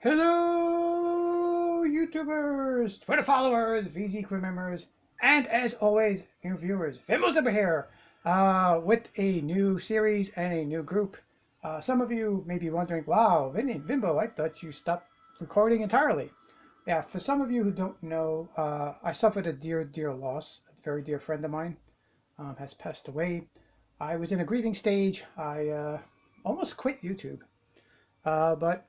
Hello, YouTubers, Twitter followers, VZ crew members, and as always, new viewers. Vimbo's over here with a new series and a new group. Some of you may be wondering, wow, Vimbo, I thought you stopped recording entirely. Yeah, for some of you who don't know, I suffered a dear loss. A very dear friend of mine has passed away. I was in a grieving stage. I almost quit YouTube, but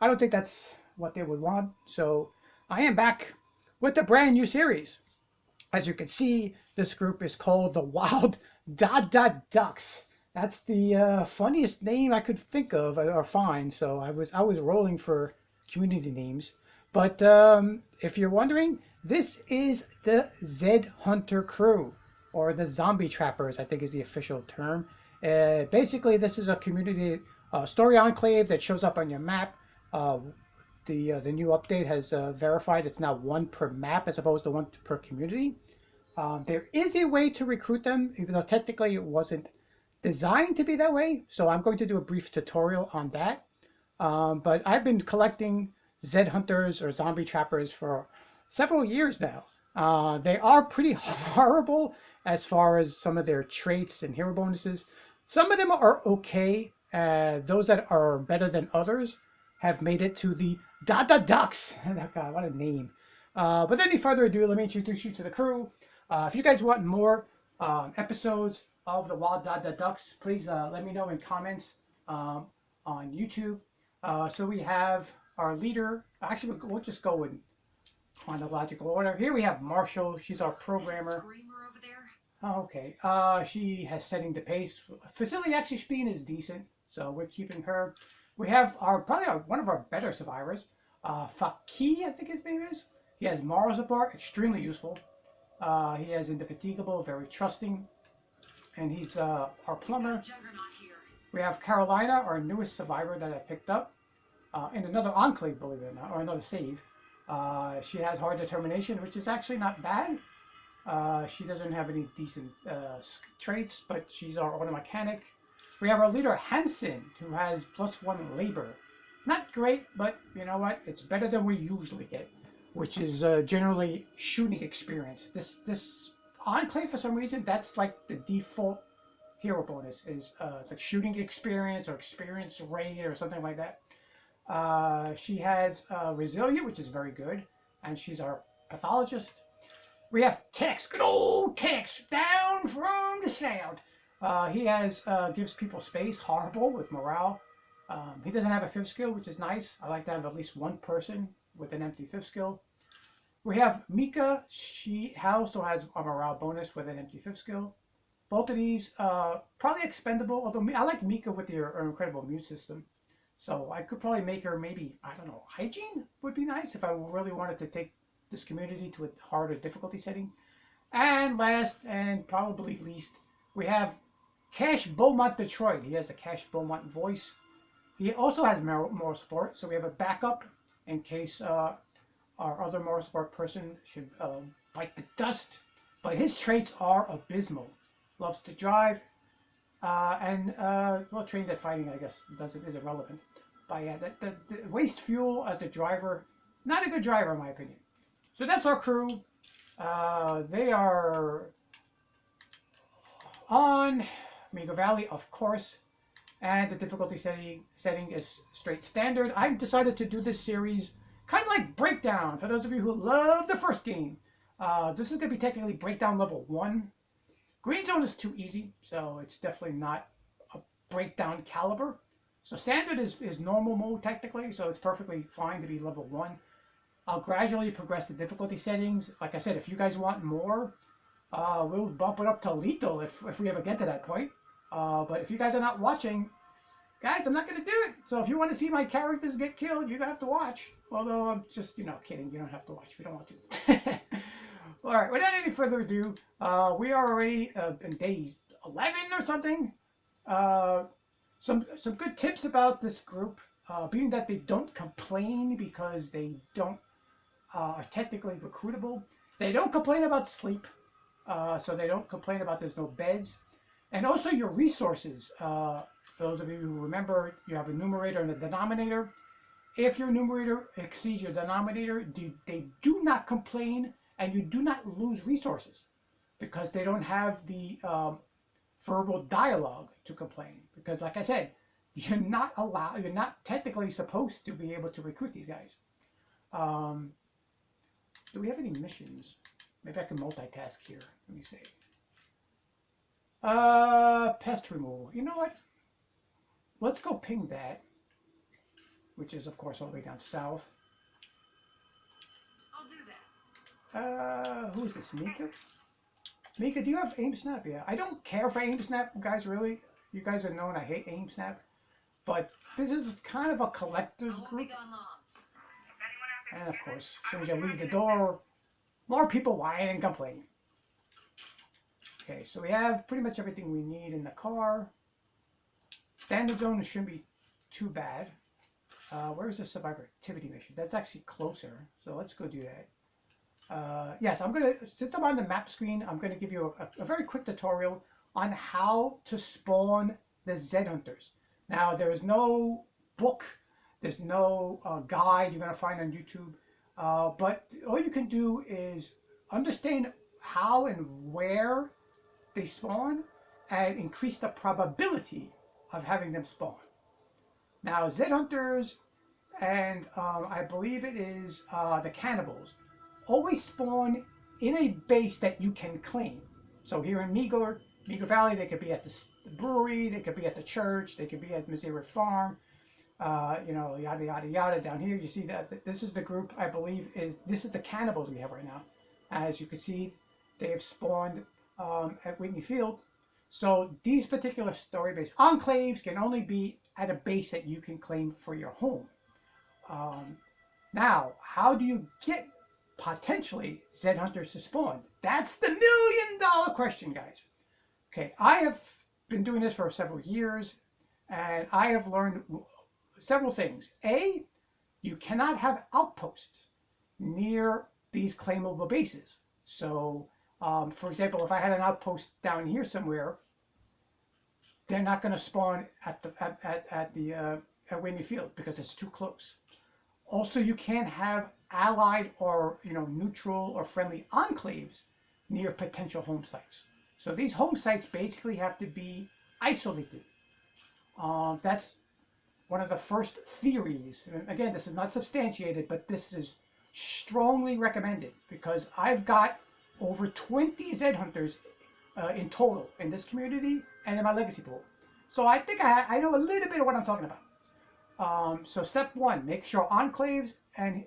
I don't think that's what they would want. So I am back with a brand new series. As you can see, this group is called the Wild Ducks. That's the funniest name I could think of or find. So I was rolling for community names. But if you're wondering, this is the Z Hunter crew, or the Zombie Trappers, I think is the official term. Basically, this is a community story enclave that shows up on your map. Uh, the new update has verified it's now one per map as opposed to one per community. There is a way to recruit them, even though technically it wasn't designed to be that way. So I'm going to do a brief tutorial on that. But I've been collecting Z Hunters or Zombie Trappers for several years now. They are pretty horrible as far as some of their traits and hero bonuses. Some of them are okay. Those that are better than others have made it to the Ducks. God, what a name. But without any further ado, let me introduce you to the crew. If you guys want more episodes of the Wild Ducks, please let me know in comments on YouTube. So we have our leader. Actually, we'll just go in chronological order. Here we have Marshall. She's our programmer. Oh, okay. She has setting the pace. Facility action speed is decent, so we're keeping her. We have one of our better survivors, Faki, I think his name is. He has moral support, extremely useful. He has indefatigable, very trusting, and he's our plumber. We have Carolina, our newest survivor that I picked up in another enclave, believe it or not, or another save. She has hard determination, which is actually not bad. She doesn't have any decent traits, but she's our auto mechanic. We have our leader, Hansen, who has +1 labor. Not great, but you know what? It's better than we usually get, which is generally shooting experience. This enclave, for some reason, that's like the default hero bonus, is like shooting experience or experience rate or something like that. She has resilient, which is very good, and she's our pathologist. We have Tex, good old Tex, down from the south. He has gives people space, horrible with morale. He doesn't have a fifth skill, which is nice. I like to have at least one person with an empty fifth skill. We have Mika. She also has a morale bonus with an empty fifth skill. Both of these probably expendable, although I like Mika with her incredible immune system. So I could probably make her maybe, I don't know, hygiene would be nice if I really wanted to take this community to a harder difficulty setting. And last and probably least, we have Cash Beaumont Detroit. He has a Cash Beaumont voice. He also has moral support, so we have a backup in case our other moral support person should bite the dust. But his traits are abysmal. Loves to drive, well, trained at fighting, I guess, is irrelevant. But yeah, the waste fuel as a driver, not a good driver in my opinion. So that's our crew. They are on Migo Valley, of course, and the difficulty setting is straight standard. I decided to do this series kind of like Breakdown, for those of you who love the first game. This is going to be technically Breakdown level 1. Green Zone is too easy, so it's definitely not a Breakdown caliber. So standard is normal mode technically, so it's perfectly fine to be level 1. I'll gradually progress the difficulty settings. Like I said, if you guys want more, we'll bump it up to lethal if we ever get to that point. But if you guys are not watching, guys, I'm not going to do it. So if you want to see my characters get killed, you're going to have to watch. Although I'm just, kidding. You don't have to watch if you don't want to. All right, without any further ado, we are already in day 11 or something. Some good tips about this group, being that they don't complain because they don't are technically recruitable. They don't complain about sleep, so they don't complain about there's no beds. And also your resources. For those of you who remember, you have a numerator and a denominator. If your numerator exceeds your denominator, they do not complain, and you do not lose resources because they don't have the verbal dialogue to complain. Because, like I said, you're not technically supposed to be able to recruit these guys. Do we have any missions? Maybe I can multitask here. Let me see. Pest removal. You know what? Let's go ping that, which is, of course, all the way down south. I'll do that. Who is this? Mika? Mika, do you have aim snap? Yeah. I don't care for aim snap, guys, really. You guys are known I hate aim snap. But this is kind of a collector's group. And, of course, as soon as you leave the door, more people whine and complain. Okay, so we have pretty much everything we need in the car. Standard zone shouldn't be too bad. Where is the survivor activity mission? That's actually closer, so let's go do that. Yes, since I'm on the map screen, I'm gonna give you a very quick tutorial on how to spawn the Z Hunters. Now, there is no book, there's no guide you're gonna find on YouTube, but all you can do is understand how and where they spawn and increase the probability of having them spawn. Now, Z Hunters and I believe it is the Cannibals always spawn in a base that you can claim. So here in Meager Valley, they could be at the brewery, they could be at the church, they could be at Missouri Farm, you know, yada, yada, yada. Down here, you see that this is the group, I believe, this is the Cannibals we have right now. As you can see, they have spawned at Whitney Field. So these particular story-based enclaves can only be at a base that you can claim for your home. Now, how do you get potentially Z Hunters to spawn? That's the million-dollar question, guys. Okay, I have been doing this for several years, and I have learned several things. A, you cannot have outposts near these claimable bases. So, for example, if I had an outpost down here somewhere, they're not going to spawn at Whitney Field because it's too close. Also, you can't have allied or neutral or friendly enclaves near potential home sites. So these home sites basically have to be isolated. That's one of the first theories. And again, this is not substantiated, but this is strongly recommended because I've got over 20 Z Hunters in total in this community and in my legacy pool. So I think I know a little bit of what I'm talking about. So step one, make sure enclaves and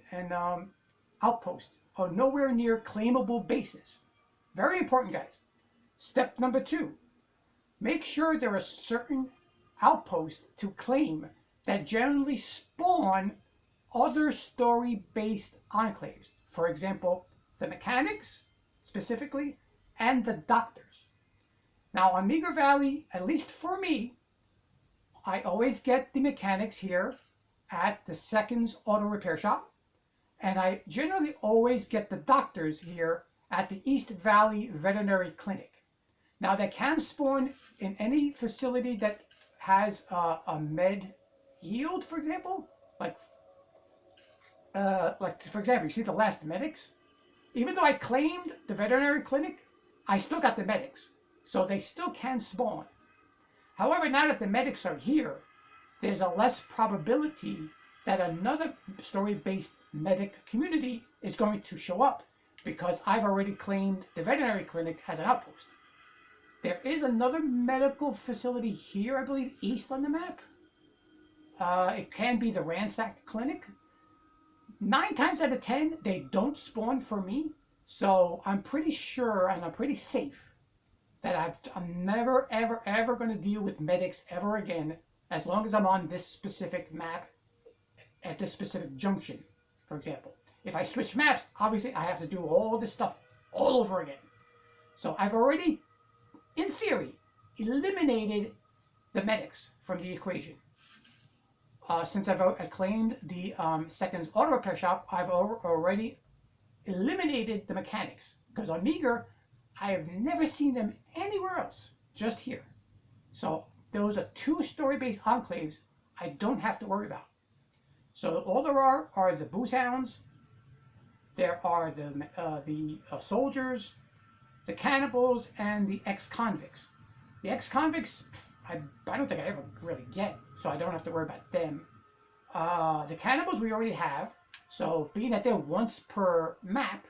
outposts are nowhere near claimable bases. Very important, guys. Step number two, make sure there are certain outposts to claim that generally spawn other story-based enclaves. For example, the mechanics, specifically, and the doctors. Now, on Meager Valley, at least for me, I always get the mechanics here at the Seconds Auto Repair Shop, and I generally always get the doctors here at the East Valley Veterinary Clinic. Now, they can spawn in any facility that has a med yield, for example. Like for example, you see the last medics? Even though I claimed the veterinary clinic, I still got the medics. So they still can spawn. However, now that the medics are here, there's a less probability that another story-based medic community is going to show up because I've already claimed the veterinary clinic as an outpost. There is another medical facility here, I believe, east on the map. It can be the ransacked clinic. 9 times out of 10, they don't spawn for me. So I'm pretty sure and I'm pretty safe that I'm never, ever, ever going to deal with medics ever again as long as I'm on this specific map at this specific junction, for example. If I switch maps, obviously I have to do all this stuff all over again. So I've already, in theory, eliminated the medics from the equation. Since I've claimed the Seconds Auto Repair Shop, I've already eliminated the mechanics. Because on Meager, I have never seen them anywhere else, just here. So those are 2 story-based enclaves I don't have to worry about. So all there are the booze hounds. There are the soldiers, the cannibals, and the ex-convicts. The ex-convicts, I don't think I ever really get, so I don't have to worry about them. The cannibals we already have, so being that they're once per map,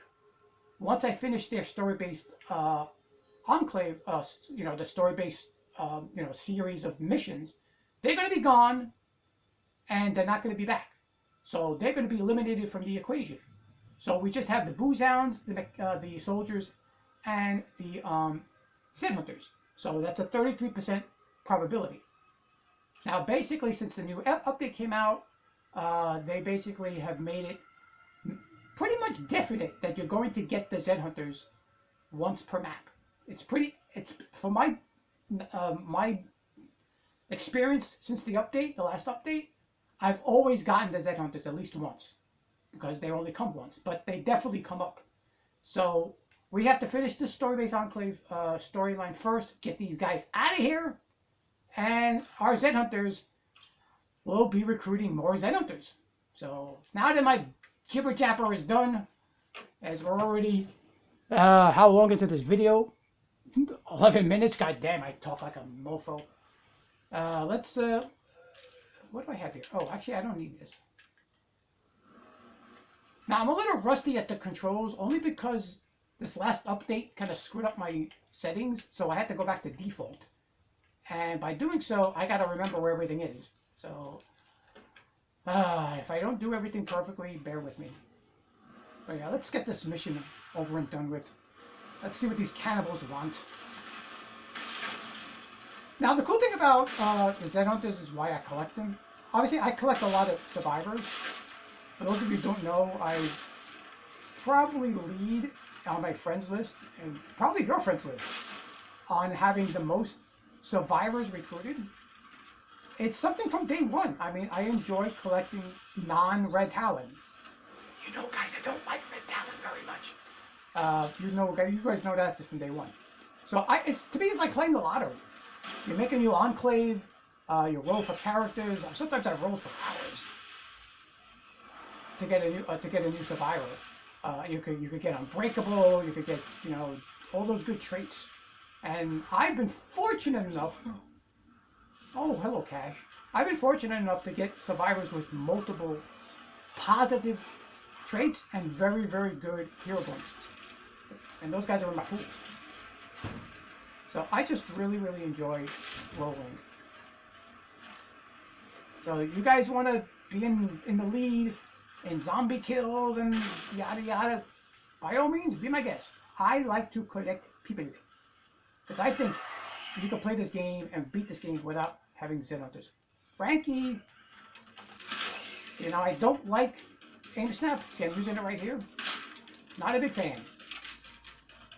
once I finish their story-based enclave, the story-based, series of missions, they're going to be gone, and they're not going to be back. So they're going to be eliminated from the equation. So we just have the booze hounds, the soldiers, and the Sid hunters. So that's a 33% probability. Now, basically, since the new update came out, they basically have made it pretty much definite that you're going to get the Zed hunters once per map. It's from my experience since the last update, I've always gotten the Zed hunters at least once, because they only come once, but they definitely come up. So we have to finish this story-based enclave storyline first, get these guys out of here, and our Zed hunters will be recruiting more Zed hunters. So now that my jibber jabber is done, as we're already how long into this video? 11 minutes. God damn, I talk like a mofo. Let's what do I have here? Oh, actually, I don't need this. Now, I'm a little rusty at the controls, only because this last update kind of screwed up my settings, so I had to go back to default. And by doing so, I got to remember where everything is. So, if I don't do everything perfectly, bear with me. But yeah, let's get this mission over and done with. Let's see what these cannibals want. Now, the cool thing about the Zed Hunters is why I collect them. Obviously, I collect a lot of survivors. For those of you who don't know, I probably lead on my friends list, and probably your friends list, on having the most survivors recruited. It's something from day one. I mean, I enjoy collecting non-Red Talon. You know, guys, I don't like Red Talon very much. You guys know that from day one. So to me, it's like playing the lottery. You make a new enclave. You roll for characters. Sometimes I roll for hours to get a new survivor. You could get Unbreakable. You could get all those good traits. And I've been fortunate enough. Oh, hello, Cash. I've been fortunate enough to get survivors with multiple positive traits and very, very good hero bonuses. And those guys are in my pool. So I just really, really enjoy rolling. So you guys want to be in the lead in zombie kills and yada yada, by all means, be my guest. I like to collect people. Because I think you can play this game and beat this game without having Zed hunters. Frankie, I don't like aim snap. See, I'm using it right here. Not a big fan.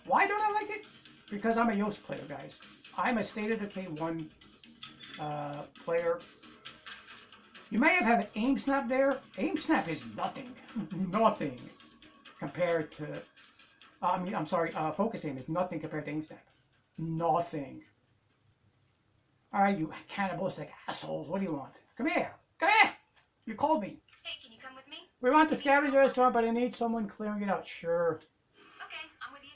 Why don't I like it? Because I'm a Yoast player, guys. I'm a State of Decay 1 player. You may have an aim snap there. Aim snap is nothing. Nothing compared to... I'm sorry, focus aim is nothing compared to aim snap. Nothing. Alright, you cannibalistic assholes. What do you want? Come here. Come here. You called me. Hey, can you come with me? We want the scavenger restaurant, but I need someone clearing it out. Sure. Okay, I'm with you.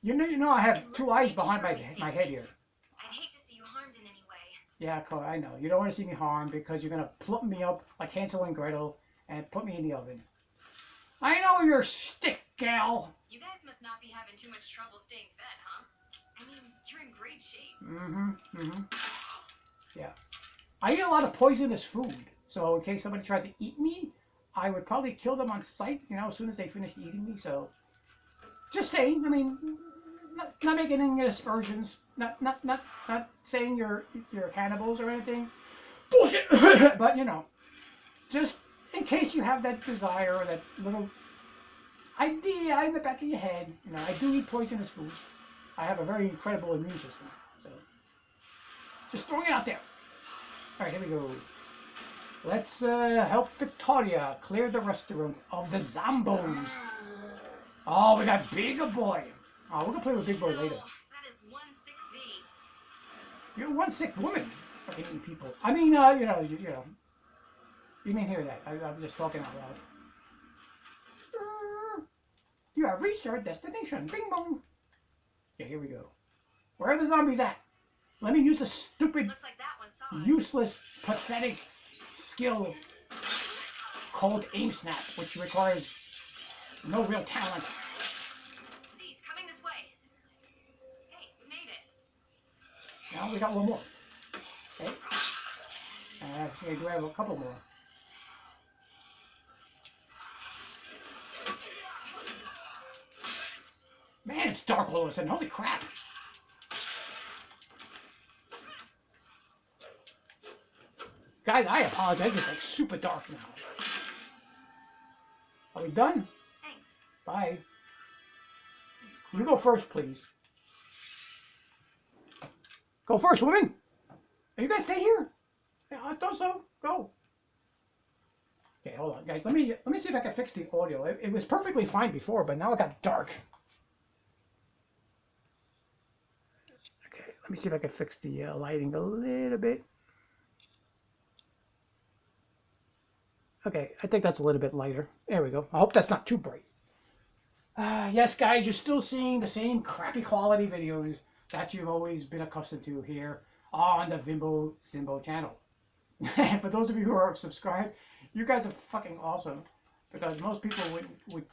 You know I have two eyes behind my head here. I'd hate to see you harmed in any way. Yeah, I know. You don't want to see me harmed because you're going to plump me up like Hansel and Gretel and put me in the oven. I know you're stick, gal. You guys must not be having too much trouble staying fed, huh? I mean, you're in great shape. Yeah. I eat a lot of poisonous food. So in case somebody tried to eat me, I would probably kill them on sight, as soon as they finished eating me. So, just saying. I mean, not making any aspersions. Not saying you're cannibals or anything. Bullshit. But just in case you have that desire or that little idea in the back of your head, I do eat poisonous foods. I have a very incredible immune system. So, just throwing it out there. All right, here we go. Let's help Victoria clear the restaurant of the zombos. Oh, we got Bigger Boy. Oh, we're gonna play with Big Boy later. That is one sick Z. You're one sick woman. Fucking eating people. I mean, You didn't hear that. I'm just talking out loud. You have reached your destination. Bing bong. Okay, here we go. Where are the zombies at? Let me use a stupid, Looks like that one saw us. useless, pathetic skill called aim snap, which requires no real talent. See, he's coming this way. Hey, we made it. Now we got one more. Okay. See, I do have a couple more. Man, it's dark all of a sudden. Holy crap. Guys, I apologize. It's like super dark now. Are we done? Thanks. Bye. You go first, please. Go first, woman. Are you guys stay here? Yeah, I thought so. Go. Okay, hold on, guys. Let me see if I can fix the audio. It was perfectly fine before, but now it got dark. Okay, let me see if I can fix the lighting a little bit. Okay, I think that's a little bit lighter. There we go. I hope that's not too bright. Yes, guys, you're still seeing the same crappy quality videos that you've always been accustomed to here on the Vimbo Simbo channel. And for those of you who are subscribed, you guys are fucking awesome, because most people would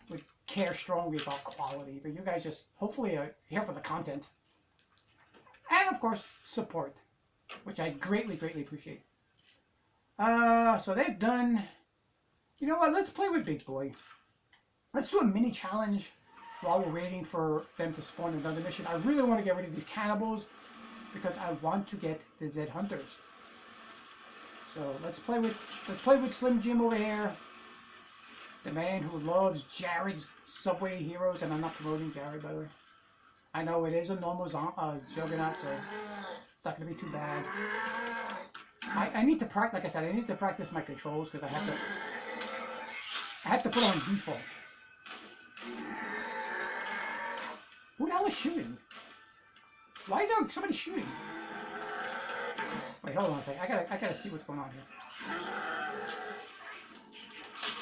care strongly about quality, but you guys just hopefully are here for the content. And of course, support, which I greatly, greatly appreciate. So they've done... You know what? Let's play with Big Boy. Let's do a mini challenge while we're waiting for them to spawn another mission. I really want to get rid of these cannibals because I want to get the Zed Hunters. So let's play with Slim Jim over here, the man who loves Jared's Subway Heroes, and I'm not promoting Jared, by the way. I know it is a normal Juggernaut, so it's not going to be too bad. I need to practice, like I said, I need to practice my controls because I have to put on default. Who the hell is shooting? Why is there somebody shooting? Wait, hold on a second. I gotta see what's going on here.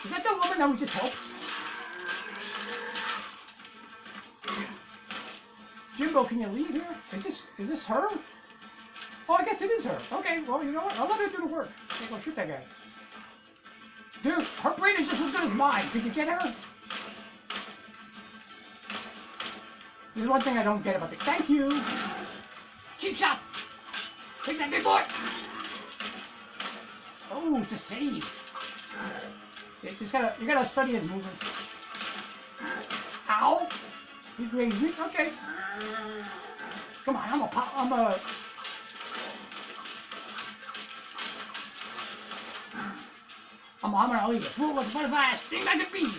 Is that the woman that we just helped? Jimbo, can you leave here? Is this her? Oh, I guess it is her. Okay, well, you know what? I'll let her do the work. Okay, go shoot that guy. Dude, her brain is just as good as mine. Could you get her? There's one thing I don't get about the... Thank you! Cheap shot! Take that, big boy! Oh, it's the save. You gotta study his movements. Ow! He grazed me. Okay. Come on, I'm gonna eat a fool like a butterfly, sting like a bee.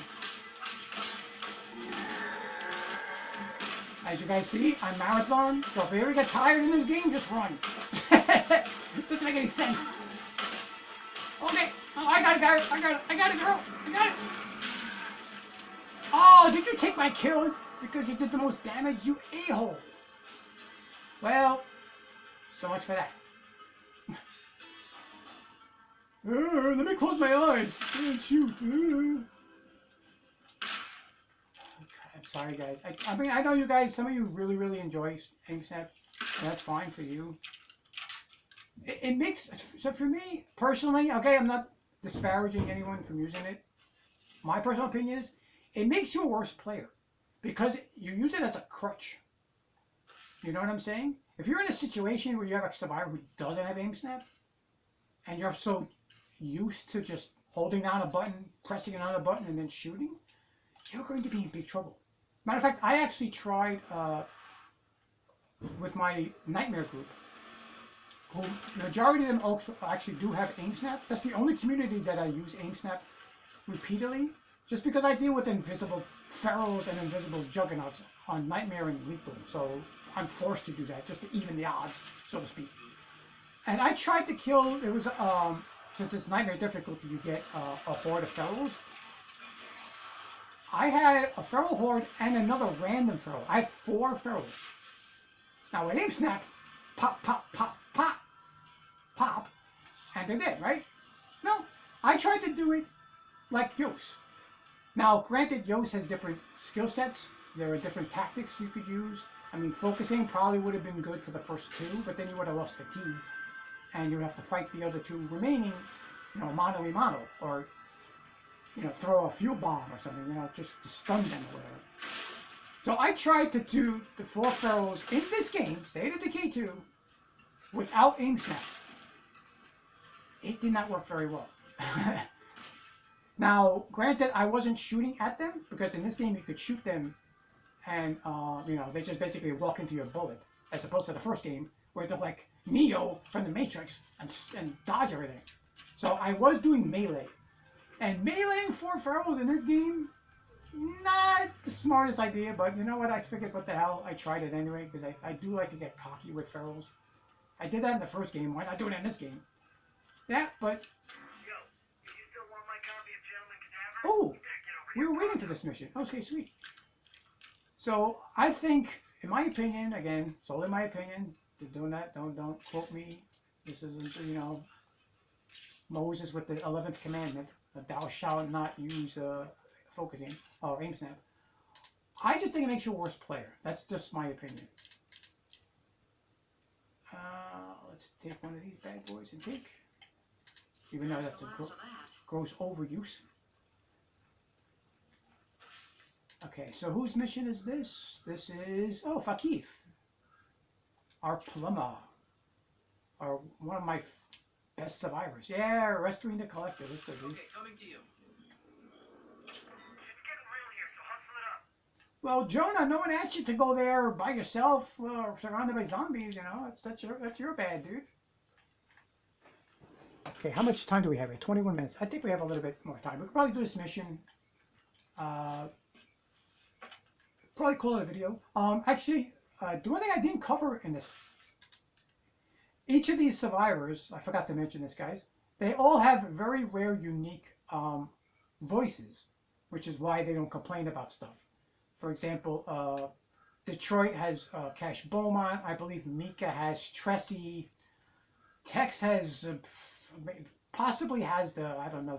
As you guys see, I marathon, so if you ever get tired in this game, just run. Doesn't make any sense. Okay, oh, I got it, girl. I got it, girl. I got it. Oh, did you take my kill because you did the most damage, you a-hole? Well, so much for that. Let me close my eyes. Shoot. I'm sorry, guys. I mean, I know you guys, some of you really, really enjoy aim snap, and that's fine for you. It makes, so for me, personally, okay, I'm not disparaging anyone from using it. My personal opinion is, it makes you a worse player, because you use it as a crutch. You know what I'm saying? If you're in a situation where you have a survivor who doesn't have aim snap, and you're so used to just holding down a button, pressing another button, and then shooting, you're going to be in big trouble. Matter of fact, I actually tried with my Nightmare group, who the majority of them also actually do have aim snap. That's the only community that I use aim snap repeatedly, just because I deal with invisible ferals and invisible juggernauts on Nightmare and Lethal, so I'm forced to do that just to even the odds, so to speak. And I tried to kill, it was, since it's Nightmare difficulty, you get a horde of ferals. I had a feral horde and another random feral. I had 4 ferals. Now with aim snap, pop, pop, pop, pop, pop, and they're dead, right? No, I tried to do it like Yos. Now, granted, Yos has different skill sets. There are different tactics you could use. I mean, focusing probably would have been good for the first two, but then you would have lost fatigue, and you would have to fight the other two remaining, you know, mano a mano, or, you know, throw a fuel bomb or something, you know, just to stun them or whatever. So I tried to do the 4 pharaohs in this game, State of Decay 2, without aim snap. It did not work very well. Now, granted, I wasn't shooting at them, because in this game you could shoot them and, you know, they just basically walk into your bullet, as opposed to the first game, where they're like Neo from the Matrix and dodge everything. So I was doing melee. And meleeing 4 pharaohs in this game, not the smartest idea, but you know what, I figured what the hell, I tried it anyway, because I do like to get cocky with pharaohs. I did that in the first game, why not do it in this game? Yeah, but... Yo, do you still want my copy of Gentleman Cadaver? Oh, we were waiting for this mission. Okay, sweet. So, I think, in my opinion, again, solely my opinion, doing that, don't quote me, this isn't, you know, Moses with the 11th commandment, that thou shalt not use focusing, or aim snap. I just think it makes you a worse player. That's just my opinion. Let's take one of these bad boys and take. Even though that's a gross overuse. Okay, so whose mission is this? This is, oh, Fakith. Our plumber. One of my best survivors. Yeah, rescuing the collector. That's good, dude. Okay, coming to you. It's getting real here, so hustle it up. Well, Jonah, no one asked you to go there by yourself, surrounded by zombies. You know, that's your bad, dude. Okay, how much time do we have? 21 minutes. I think we have a little bit more time. We could probably do this mission. Probably call it a video. Actually, the one thing I didn't cover in this. Each of these survivors, I forgot to mention this, guys. They all have very rare, unique voices, which is why they don't complain about stuff. For example, Detroit has Cash Beaumont. I believe Mika has Tressie. Tex has possibly has the, I don't know,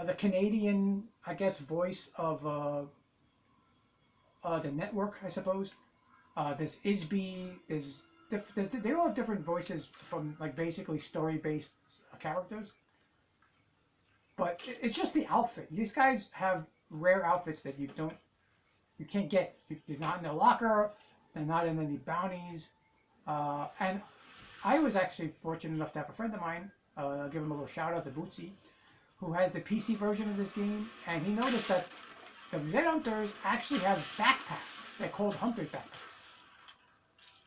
the Canadian, I guess, voice of the network, I suppose. There's Isby. They all have different voices from, like, basically story-based characters. But it's just the outfit. These guys have rare outfits that you can't get. They're not in their locker. They're not in any bounties. And I was actually fortunate enough to have a friend of mine, I'll give him a little shout out to Bootsy, who has the PC version of this game, and he noticed that the Red Hunters actually have backpacks. They're called Hunter's backpacks.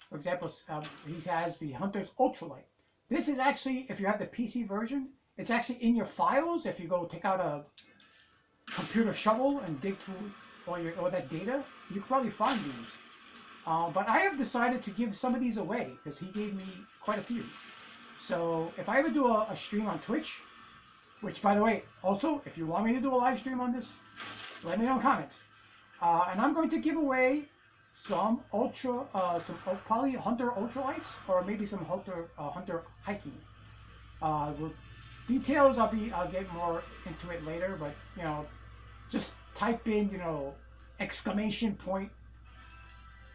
For example, he has the Hunter's Ultralight. This is actually, if you have the PC version, it's actually in your files. If you go take out a computer shovel and dig through all that data, you can probably find these. But I have decided to give some of these away because he gave me quite a few. So if I ever do a stream on Twitch, which, by the way, also, if you want me to do a live stream on this, let me know in comments. And I'm going to give away some probably Hunter Ultralights, or maybe some Hunter hiking. Details I'll get more into it later, but you know, just type in, you know, !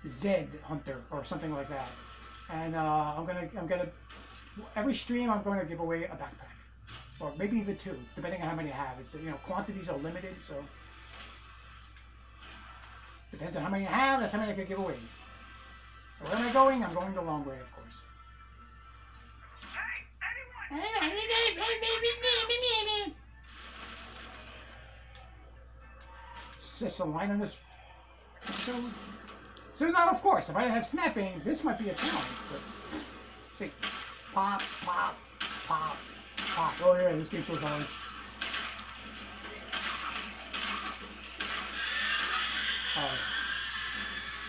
Z Hunter or something like that, and I'm gonna every stream I'm going to give away a backpack, or maybe even 2, depending on how many I have. It's, you know, quantities are limited, so depends on how many I have. That's how many I can give away. Where am I going? I'm going the long way, of course. Hey, anyone! Such a line on this episode. So now, of course, if I didn't have snap aim, this might be a challenge. But see, pop, pop, pop, pop. Oh yeah, this game's so hard.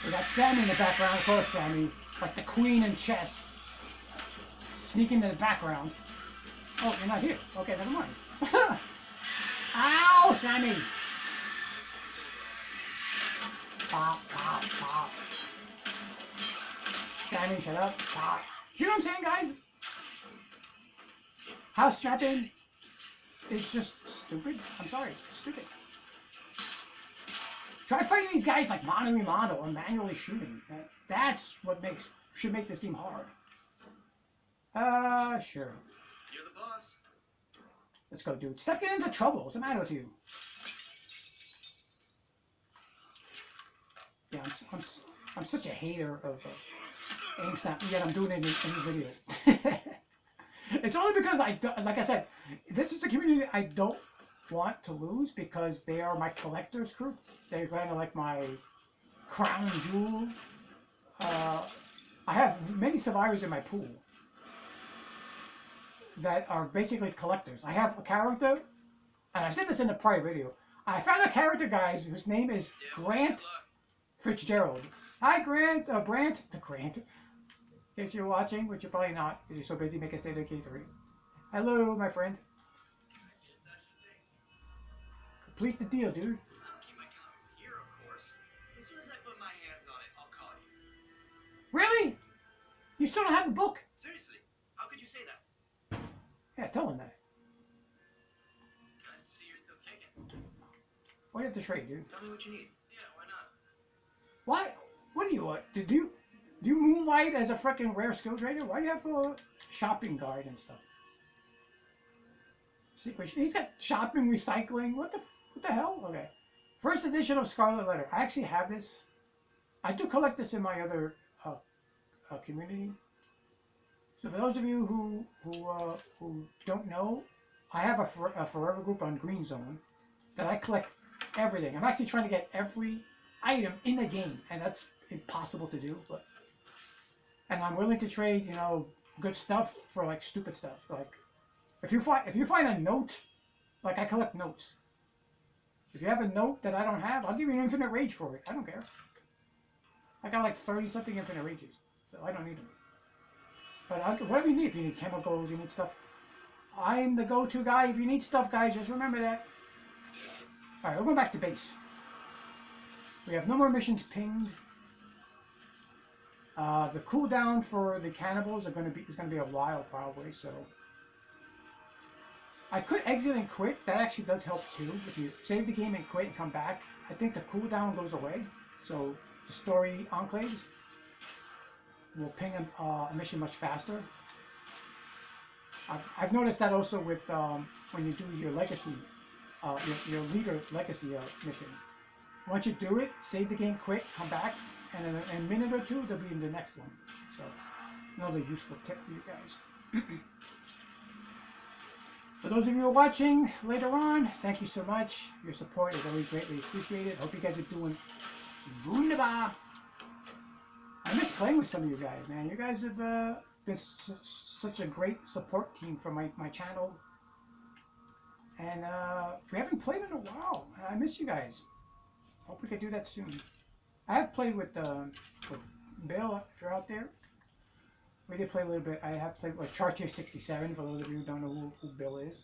We got Sammy in the background, of course, Sammy, like the queen in chess, sneaking in the background. Oh, you're not here. Okay, never mind. Ow, Sammy! Pop, pop, pop. Sammy, shut up. Pop. See what I'm saying, guys? House snapping is just stupid. I'm sorry, it's stupid. Try fighting these guys like mano a mano or manually shooting. That's what should make this game hard. Sure. You're the boss. Let's go, dude. Stop getting into trouble. What's the matter with you? Yeah, I'm such a hater of aim snap, yet I'm doing it in this video. It's only because like I said, this is a community I don't want to lose because they are my collectors group. They're kind of like my crown jewel. I have many survivors in my pool that are basically collectors. I have a character, and I've said this in a prior video. I found a character, guys, whose name is Grant Fitzgerald. Hi, Grant. Grant. In case you're watching, which you're probably not, because you're so busy making State of K3. Hello, my friend. Complete the deal, dude. I'll keep my copy here, of course. As soon as I put my hands on it, I'll call you. Really? You still don't have the book? Seriously? How could you say that? Yeah, tell him that. Nice to see you're still kicking. What do you have to trade, dude? Tell me what you need. Yeah, why not? What? What do you want? Do you moonlight as a freaking rare skill trader? Why do you have a shopping guide and stuff? Secret. He's got shopping, recycling. What the hell? Okay. First edition of Scarlet Letter. I actually have this. I do collect this in my other community. So for those of you who don't know, I have a forever group on Green Zone that I collect everything. I'm actually trying to get every item in the game, and that's impossible to do. And I'm willing to trade, you know, good stuff for like stupid stuff. Like if you find a note, like I collect notes. If you have a note that I don't have, I'll give you an infinite rage for it. I don't care. I got like 30-something infinite rages, so I don't need them. But whatever you need, if you need chemicals, you need stuff. I'm the go-to guy. If you need stuff, guys, just remember that. All right, we're going back to base. We have no more missions pinged. The cooldown for the cannibals is going to be a while probably. So I could exit and quit. That actually does help too. If you save the game and quit and come back, I think the cooldown goes away. So the story enclaves will ping a mission much faster. I've noticed that also with when you do your legacy, your leader legacy mission. Once you do it, save the game, quit, come back, and in a minute or two, they'll be in the next one. So another useful tip for you guys. For those of you who are watching later on, thank you so much. Your support is always greatly appreciated. Hope you guys are doing wunderbar. I miss playing with some of you guys, man. You guys have been such a great support team for my channel. And we haven't played in a while. And I miss you guys. Hope we can do that soon. I have played with Bill, if you're out there. We did play a little bit. I have played with Chartier 67, for those of you who don't know who Bill is.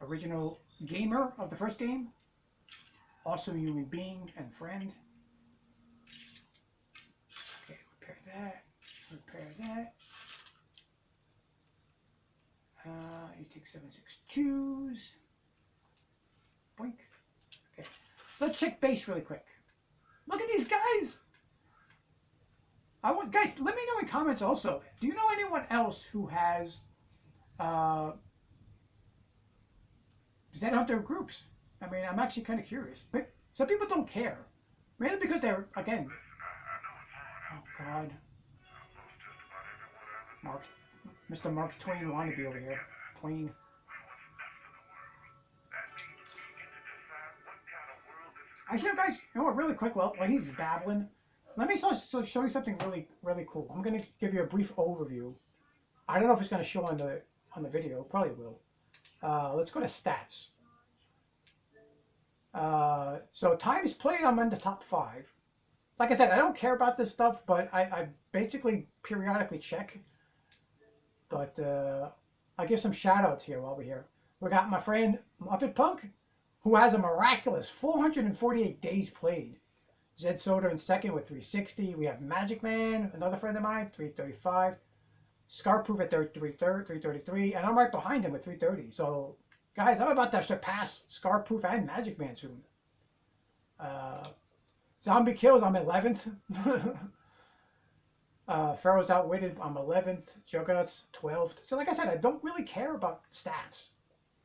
Original gamer of the first game. Awesome human being and friend. Okay, repair that. Repair that. You take 7.62s. Boink. Okay. Let's check base really quick. Look at these guys! Guys, let me know in comments also. Do you know anyone else who has Zed Hunter groups? I mean, I'm actually kind of curious. But some people don't care. Mainly because they're, again... Oh, God. Mr. Mark Twain wannabe over here. Twain. Actually, guys, you know what, really quick, while he's babbling, let me show you something really cool. I'm going to give you a brief overview. I don't know if it's going to show on the video. Probably will. Let's go to stats. So times played, I'm in the top 5. Like I said, I don't care about this stuff, but I basically periodically check. But I'll give some shout outs here while we're here. We got my friend Muppet Punk, who has a miraculous 448 days played. Zed Soda in second with 360. We have Magic Man, another friend of mine, 335. Scarproof at 333, and I'm right behind him with 330. So, guys, I'm about to surpass Scarproof and Magic Man soon. Zombie kills, I'm 11th. Pharaoh's outwitted, I'm 11th. Juggernaut's 12th. So, like I said, I don't really care about stats.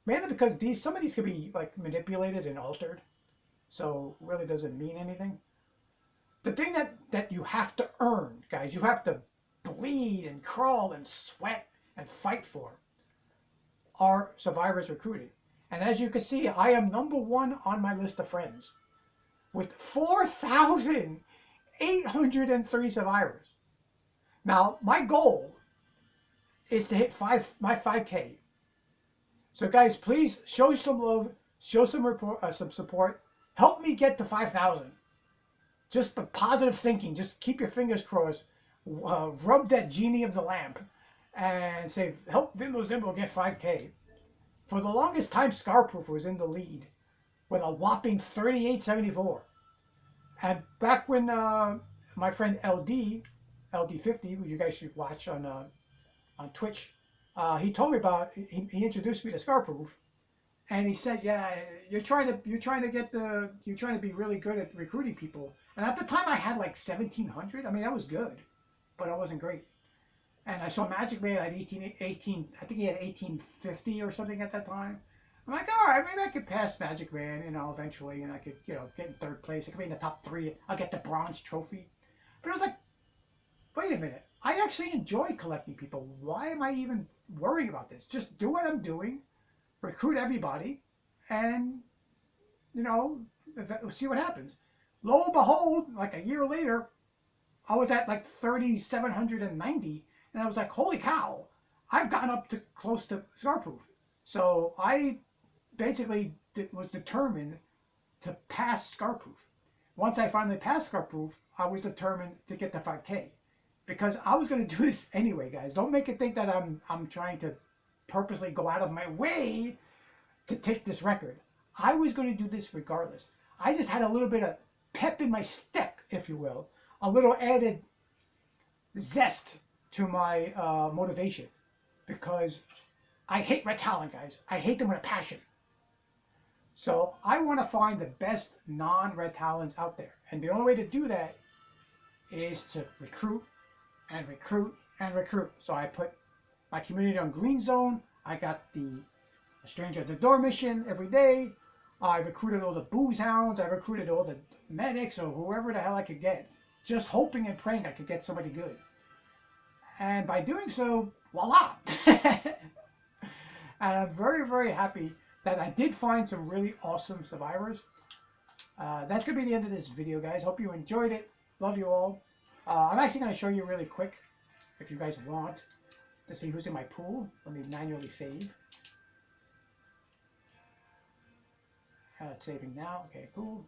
Mainly because some of these can be like manipulated and altered. So, really doesn't mean anything. The thing that you have to earn, guys, you have to bleed and crawl and sweat and fight for, are survivors recruited. And as you can see, I am #1 on my list of friends with 4,803 survivors. Now, my goal is to hit my 5K. So, guys, please show some love, show some support. Help me get to 5,000. Just positive thinking. Just keep your fingers crossed. Rub that genie of the lamp and say, help Vimbo Zimbo get 5K. For the longest time, Scarproof was in the lead with a whopping 38.74. And back when my friend LD50, who you guys should watch on Twitch, he told me about. He introduced me to Scarproof, and he said, "Yeah, you're trying to be really good at recruiting people." And at the time, I had like 1,700. I mean, that was good, but I wasn't great. And I saw Magic Man at 18. I think he had 1850 or something at that time. I'm like, all right, maybe I could pass Magic Man, eventually, and I could, get in 3rd place. I could be in the top 3. I'll get the bronze trophy. But I was like, wait a minute. I actually enjoy collecting people. Why am I even worrying about this? Just do what I'm doing, recruit everybody, and, see what happens. Lo and behold, like a year later, I was at like 3,790, and I was like, holy cow, I've gone up to close to Scarproof. So I basically was determined to pass Scarproof. Once I finally passed Scarproof, I was determined to get the 5K. Because I was going to do this anyway, guys. Don't make it think that I'm trying to purposely go out of my way to take this record. I was going to do this regardless. I just had a little bit of pep in my step, if you will. A little added zest to my motivation. Because I hate red talent, guys. I hate them with a passion. So I want to find the best non-red talents out there. And the only way to do that is to recruit and recruit and recruit. So I put my community on green zone. I got the stranger at the door mission every day. I recruited all the booze hounds. I recruited all the medics or whoever the hell I could get. Just hoping and praying I could get somebody good. And by doing so, voila! And I'm very, very happy that I did find some really awesome survivors. That's going to be the end of this video, guys. Hope you enjoyed it. Love you all. I'm actually going to show you really quick, if you guys want, to see who's in my pool. Let me manually save. It's saving now. Okay, cool.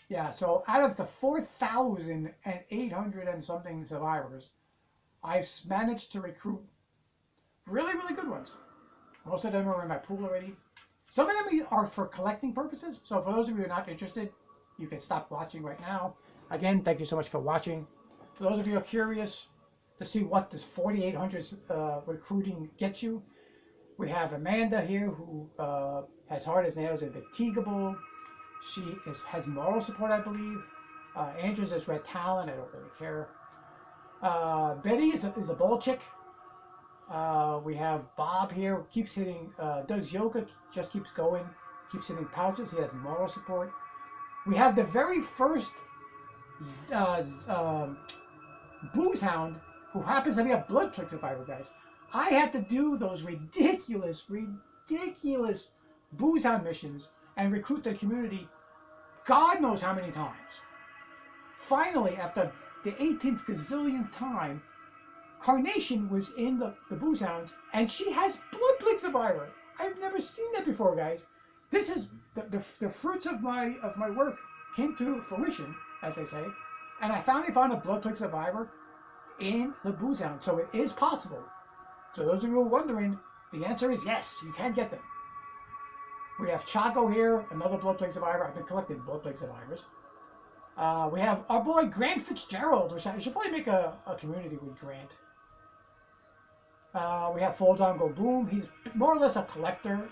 Yeah, so out of the 4,800 and something survivors, I've managed to recruit really, really good ones. Most of them are in my pool already. Some of them are for collecting purposes. So for those of you who are not interested, you can stop watching right now. Again, thank you so much for watching. For those of you who are curious to see what this 4,800 recruiting gets you, we have Amanda here who has hard as nails, indefatigable. She has moral support, I believe. Andrews is red talent. I don't really care. Betty is a ball chick. We have Bob here, keeps hitting, does yoga, just keeps going, keeps hitting pouches. He has moral support. We have the very first booze hound who happens to be a blood plague survivor, guys. I had to do those ridiculous booze hound missions and recruit the community God knows how many times. Finally, after the 18th gazillionth time, Carnation was in the booze hounds, and she has blood plague survivor. I've never seen that before, guys. This is the fruits of my work came to fruition, as they say, and I finally found a blood plague survivor in the booze hound. So it is possible. So those of you who are wondering, the answer is yes, you can get them. We have Chaco here, another blood plague survivor. I've been collecting blood plague survivors. We have our boy Grant Fitzgerald, which I should probably make a community with Grant. We have Fall Down Go Boom. He's more or less a collector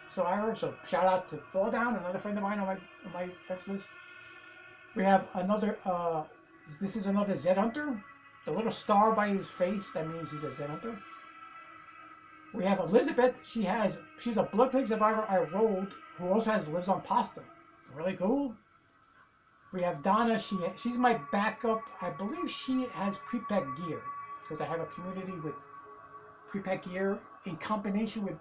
survivor, so shout out to Fall Down, another friend of mine on my friends list. We have another, this is another Z Hunter. The little star by his face, that means he's a Z Hunter. We have Elizabeth. She's a blood plague survivor I rolled, who also lives on pasta. Really cool. We have Donna. She's my backup. I believe she has pre-pack gear because I have a community with pre-pack gear in combination with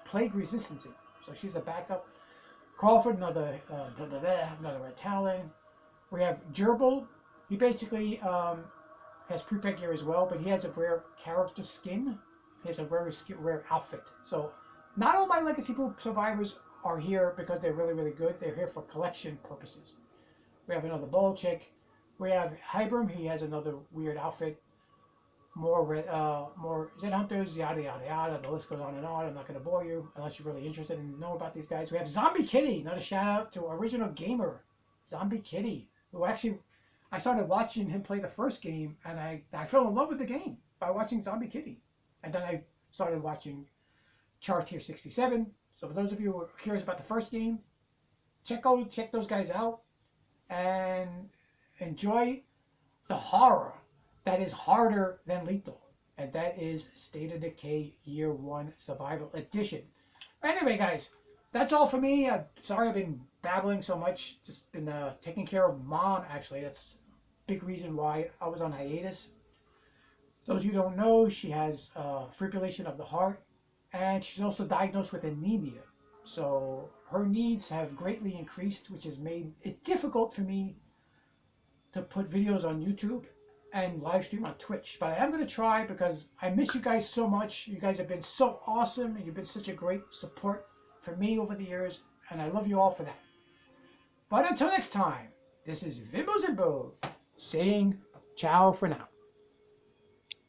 plague resistance. So she's a backup. Crawford, another Red Talon. We have Gerbil. He basically has pre-pack gear as well, but he has a rare character skin. He has a rare outfit. So not all my Legacy Poop survivors are here because they're really, really good. They're here for collection purposes. We have another Ball Chick. We have Hybrim. He has another weird outfit. More Z Hunters, yada, yada, yada. The list goes on and on. I'm not going to bore you unless you're really interested in knowing about these guys. We have Zombie Kitty. Another shout out to original gamer, Zombie Kitty, who actually, I started watching him play the first game, and I fell in love with the game by watching Zombie Kitty. And then I started watching Chart Tier 67. So for those of you who are curious about the first game, check those guys out and enjoy the horror that is harder than lethal. And that is State of Decay Year 1 Survival Edition. Anyway, guys, that's all for me. I'm sorry I've been babbling so much. Just been taking care of Mom, actually. That's a big reason why I was on hiatus. Those of you who don't know, she has fibrillation of the heart, and she's also diagnosed with anemia. So her needs have greatly increased, which has made it difficult for me to put videos on YouTube and live stream on Twitch. But I am going to try because I miss you guys so much. You guys have been so awesome, and you've been such a great support for me over the years, and I love you all for that. But until next time, this is Vimbo Zimbo saying ciao for now.